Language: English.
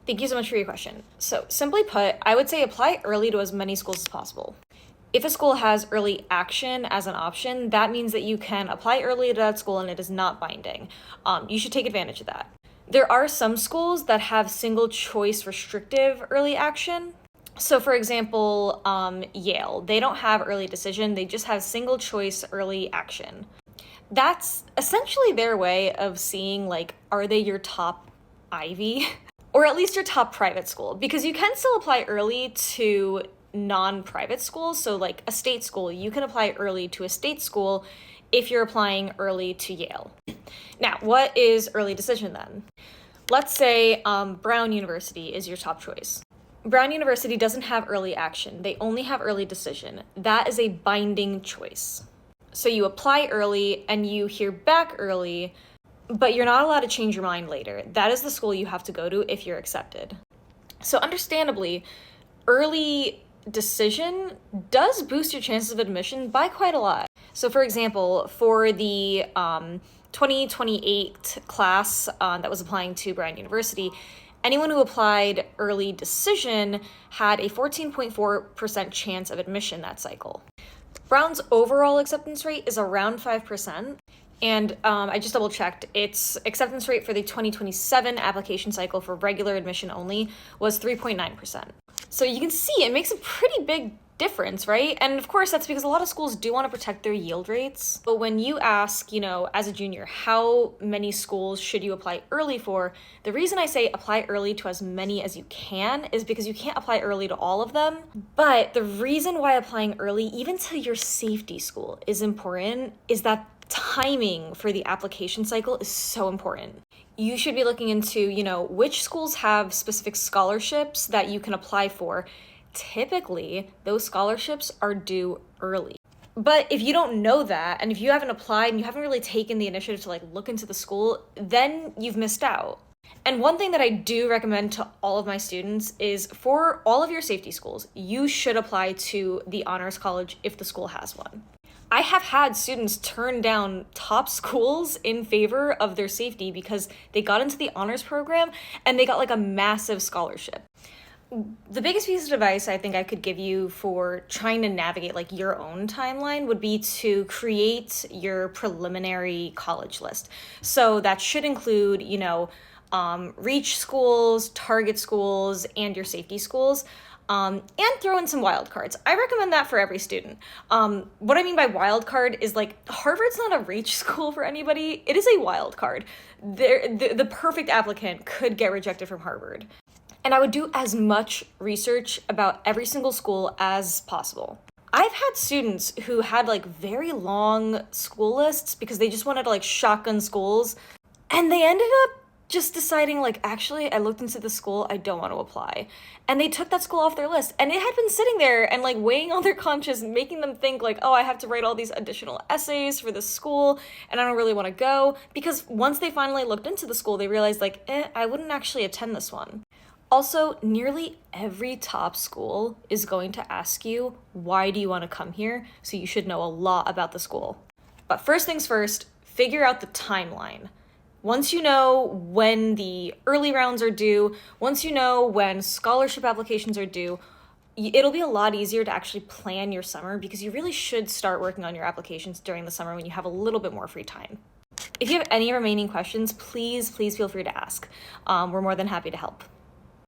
Thank you so much for your question. So, simply put, I would say apply early to as many schools as possible. If a school has early action as an option, that means that you can apply early to that school and it is not binding. You should take advantage of that. There are some schools that have single choice restrictive early action. So, for example, Yale, they don't have early decision, they just have single choice early action. That's essentially their way of seeing, like, are they your top Ivy? Or at least your top private school, because you can still apply early to non-private schools. So like a state school, you can apply early to a state school if you're applying early to Yale. Now, what is early decision then? Let's say Brown University is your top choice. Brown University doesn't have early action. They only have early decision. That is a binding choice. So you apply early and you hear back early, but you're not allowed to change your mind later. That is the school you have to go to if you're accepted. So understandably, early decision does boost your chances of admission by quite a lot. So for example, for the 2028 class that was applying to Brown University, anyone who applied early decision had a 14.4% chance of admission that cycle. Brown's overall acceptance rate is around 5%. And I just double checked, its acceptance rate for the 2027 application cycle for regular admission only was 3.9%. So you can see it makes a pretty big difference, right? And of course, that's because a lot of schools do want to protect their yield rates. But when you ask, as a junior, how many schools should you apply early for? The reason I say apply early to as many as you can is because you can't apply early to all of them. But the reason why applying early, even to your safety school, is important is that timing for the application cycle is so important. You should be looking into, which schools have specific scholarships that you can apply for. Typically, those scholarships are due early. But if you don't know that, and if you haven't applied and you haven't really taken the initiative to look into the school, then you've missed out. And one thing that I do recommend to all of my students is for all of your safety schools, you should apply to the honors college if the school has one. I have had students turn down top schools in favor of their safety because they got into the honors program and they got a massive scholarship. The biggest piece of advice I think I could give you for trying to navigate your own timeline would be to create your preliminary college list. So that should include, reach schools, target schools, and your safety schools. And throw in some wildcards. I recommend that for every student. What I mean by wildcard is Harvard's not a reach school for anybody. It is a wildcard. The perfect applicant could get rejected from Harvard. And I would do as much research about every single school as possible. I've had students who had very long school lists because they just wanted to shotgun schools, and they ended up just deciding actually I looked into the school, I don't want to apply. And they took that school off their list, and it had been sitting there and weighing on their conscience, making them think oh, I have to write all these additional essays for this school and I don't really want to go, because once they finally looked into the school, they realized I wouldn't actually attend this one. Also, nearly every top school is going to ask you, why do you want to come here? So you should know a lot about the school. But first things first, figure out the timeline. Once you know when the early rounds are due, once you know when scholarship applications are due, it'll be a lot easier to actually plan your summer, because you really should start working on your applications during the summer when you have a little bit more free time. If you have any remaining questions, please feel free to ask. We're more than happy to help.